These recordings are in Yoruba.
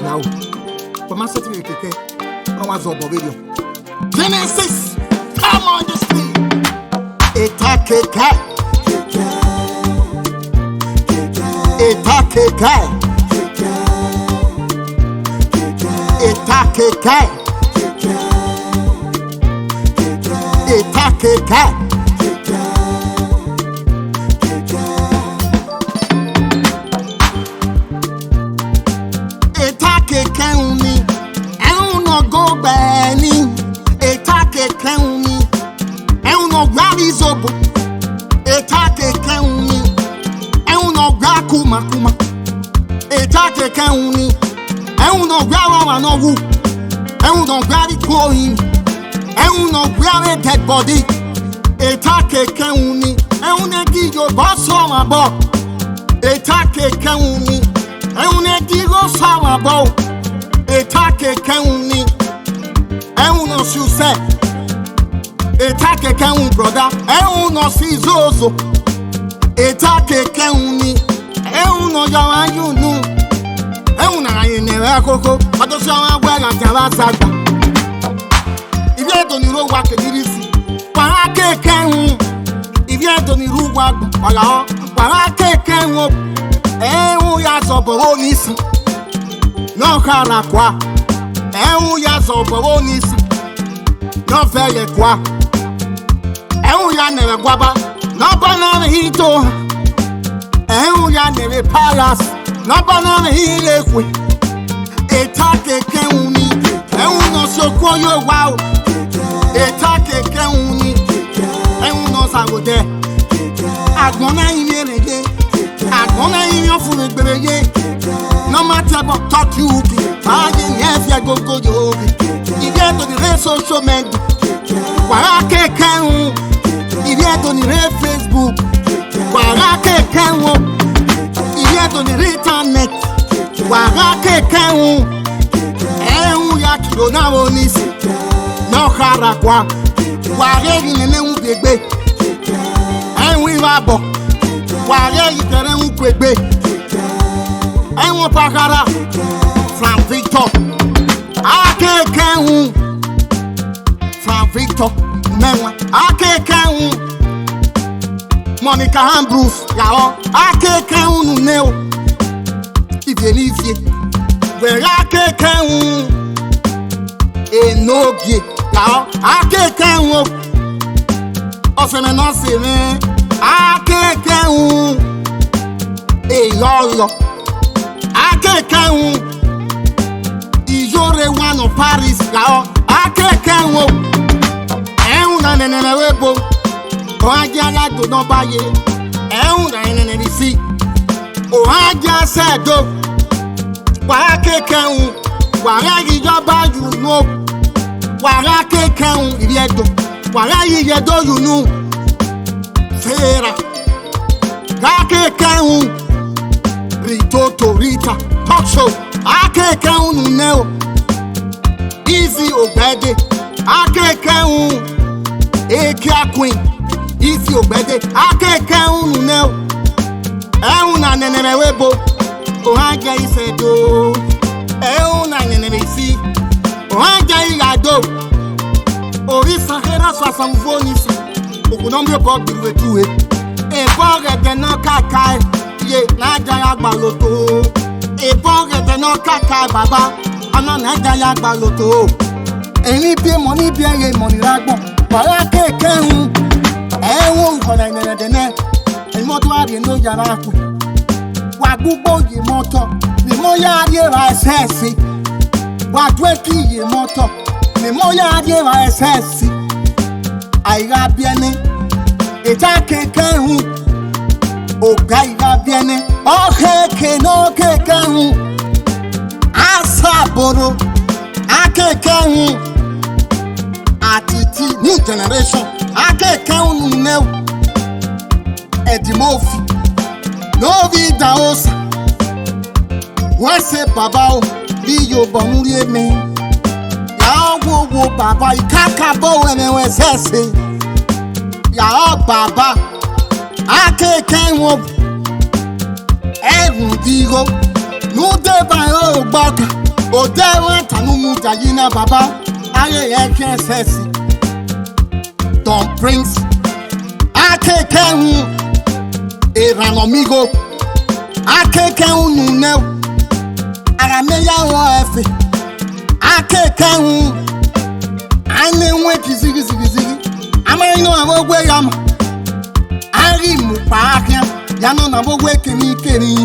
Now. For my certificate, I was over video. Genesis, come on the street. Etakeka. Kuma etake kauni no gwa no wu no gwa di going no gwa dead body etake kauni ne di yo boss on abo etake kauni ne di go sawa bo etake kauni no success etake kauni brother no sizozo etake kauni no yawa yunu na yene akoko adoso awon agba jaba sagba ibi eto ni ro wa kedirisi para keke hun ibi eto ni ru wa ala o para keke hun ya so bo ni si no kara kwa ya so bo ni si no fele kwa ya nere gwaba no bana hito ya nere palace no bana hile kwe etake keuni no soko yo wow etake keuni no sagode agbona yin reje agbona yin fun egbereje no matter what talk you be aye yes ya go yo you get to the social media wara kekun you get to the Facebook wara kekun to the internet wara kekun ya kilo na onisi no khara kwa ware ni ne gbegbe wa bo ware itere gbegbe pakara from Victor akekun from Victor menwa akekun Monica Ambrose yawo akekun neo Ibenivie where akekun enogie yawo akekun osene no se me akekun eyolo akekun ijore one of Paris yawo akekun na nene webo Ohaja la do no baye na nene si Ohaja sedo wa kekun wa ijoba you know wa kekun iyedo wa iyedo you know Fera ka kekun Rita talk show akekun neo Easy Obede akekun Ekia Queen Easy Obede akekun neo na nene webo Ohaja isedo na nene si Ohaja igado Orisa hera so asamfoni si Okunombe bog biwe tuwe Boge de no kakai ye na aja agbaloto Boge de no kakai baba ana na aja agbaloto Eni bi money bi ye money ragbon para kekun ukona nene dene moto ari no yara ku wa gbugbo yi moto ni mo ya ri ra SS wa tweki yi moto ni mo ya ri ra SS aira biene eta kekun oga ira biene o keke no kekun asaboro akekun atiti new generation akekun new Edimofi no be daosa wọ́n ṣe bàbá o bí Yorùbá ń rí èmi yàá wo bàbá ìkákàbọ̀ ẹ̀mẹ̀wẹ̀ ṣẹ̀ṣẹ̀ yàá bàbá akẹ́kẹ́ wọn digo no de ba o gbaka o de wa tanu mu jayi na baba aye ye ken sesi Don Prince akeke hu eranomigo akeke hu nu ara me ya wo efe akeke hu ane nwe kizigi amari no abogwe yama ari mu pa akya ya no na bogwe keni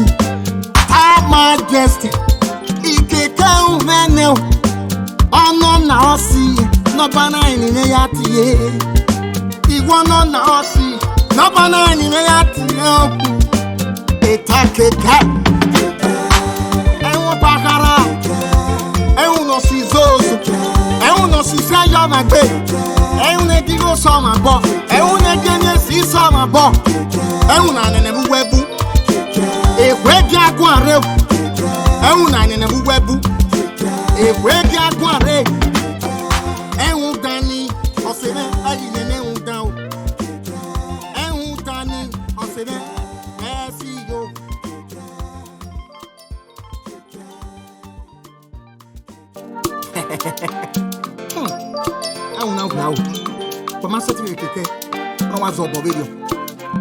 Her Majesty ikeke hu menel ono na osi no bana ni ya tie igwo no na osi no bana ni ya tie oku etakeka enwo pakara enwo no si zozo enwo no si sayo magbe enwo ne digo so ma bo enwo ne gene si so ma bo enwo na ne bu webu egwe di agun are enwo na ne bu webu egwe di agun are enwo dani osebe ayi ne enwo dan o enwo dani osebe merci yo now. For my certificate, I was up video.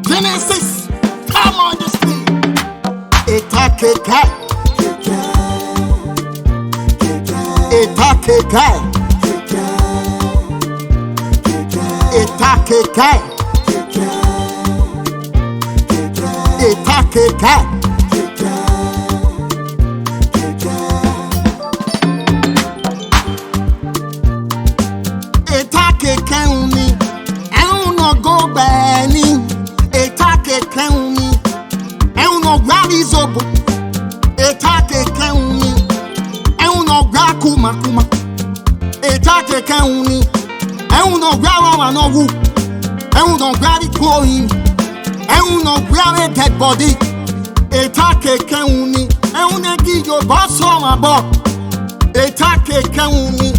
Genesis, come on the street. Etakeka. Etakeka. Etakeka. Etakeka. Kuma etake kauni no gwa no wu no gwa di coin no gwa dead body etake kauni ne gi yo boss ma bo etake kauni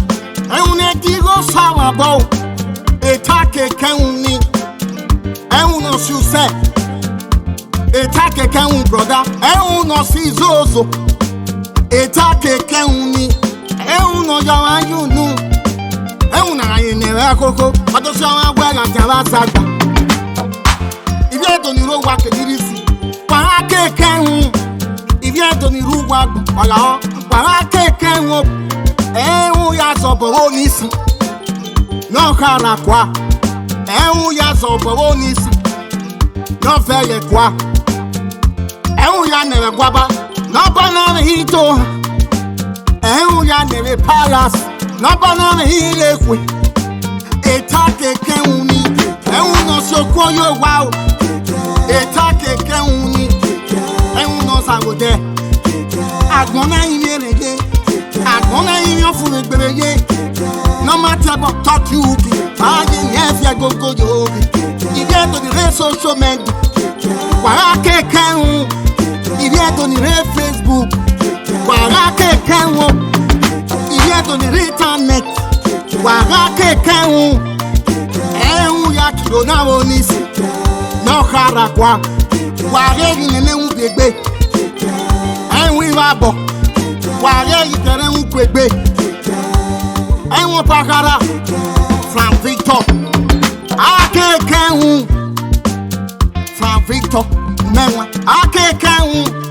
ne gi go so ma bo etake kauni no su se etake kauni brother no si zozo etake kauni no yawa yunu na yene akoko adoso wa gwa la jaba sagba ibi edo ni ro wa kedirisi para keke hu ibi edo ni ru wa ola para keke hu ya sobo onisi no kara kwa ya sobo onisi no feye kwa ya nere gwaba no bana hito ya nere palace no bana hile kwe etake keuni no soko yo wow etake keuni no sagode agbona imerege agbona iyan fun egbereye no matter about talk you aye yes ya gogo yo ide to the social media wara kekun ide to the Facebook wara kekun to the internet wara kekun ya kilo na onisi no kara kwa wara ni ne gbegbe wa bo wara itere gbegbe pakara from Victor akekun from Victor menwa akekun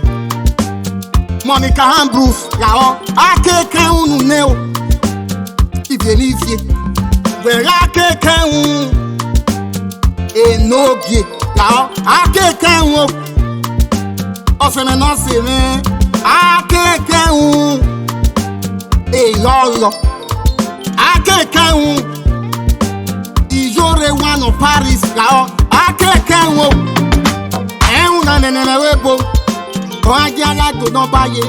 Monica Ambrose yao akekun neo Ibenivie where akekun enogie yao akekun oseme no se me akekun eyolo akekun ijore one of Paris yao akekun na nene webo Ohagia la do no baye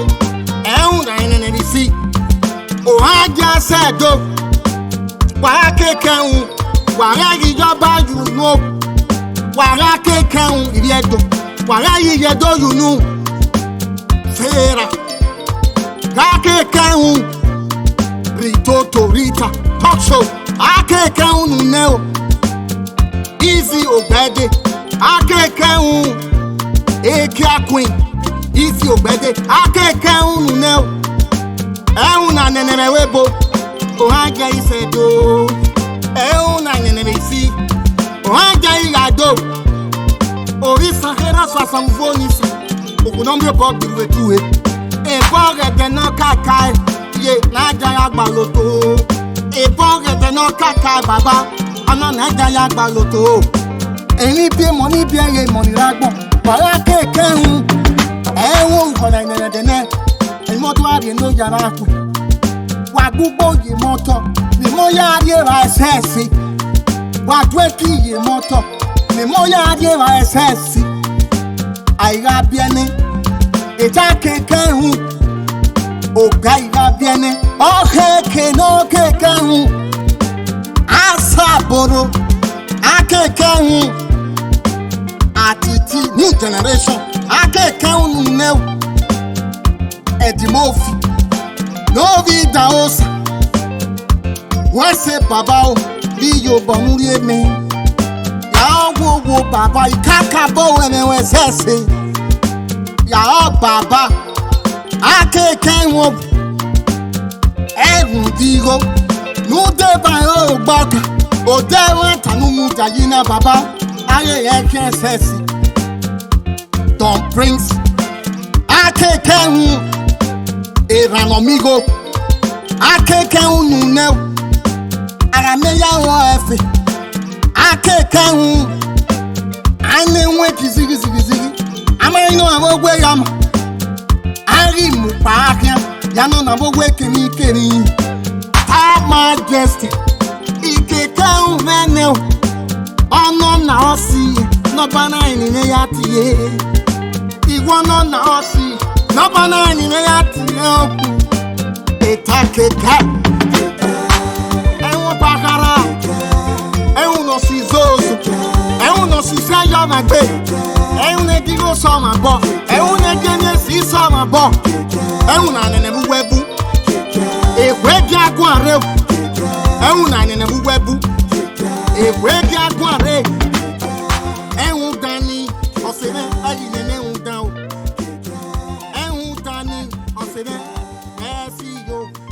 na nene si Ohagia sedo wa kekun wa ijoba you know wa kekun iredo wa iyedo you know Fera ka kekun Rito Rita talk show akekun neo Easy Obede akekun Ekia Queen isi ogbede akeke unu ne na neneme webo ohaja isedo na neneme isi ohaja igado ori sahera sasamfonisi okunombe bogiru etuwe ebogede no kakai ye na aja agbaloto ebogede no kakai baba ana na aja agbaloto eni bi mo ni bi eye mo ni ragbon para keke hun nkona inedene imoto ari no yara ku wa gbugbo yi moto ni mo ya ri ra sesi wa tweki yi moto ni mo ya ri ra sesi aiga biene eta keke hun oga iga biene o keke no keke hun asaboro akeke hun atiti new generation akeke hun new edimofi no vi daosa wese baba o bi yo bonuri eme ya wo baba ikaka bo eme sese ya baba akeke won ehun digo no de ba o gbaka o de won tanu mu jayina baba aye ye sese don prince akeke hun eranomigo akeke unu ne arameya wo efe akeke unu ane nwe kizigi amari no awogwe yam ari mu pa akya ya no na awogwe kemi ta majesty ikeke unu ne ono na osi no bana ni ya tie igwo no na osi no bana ni ya tie etakeka ewu pakara ewu no si zozo ewu no si sayo magbe ewu ne digo so ma bo ewu ne gene si so ma bo ewu na nene bu webu egwe gi agun are ewu na nene bu webu egwe gi agun are ewu dani osebe ayi nene ewu dan o ewu dani osebe see you.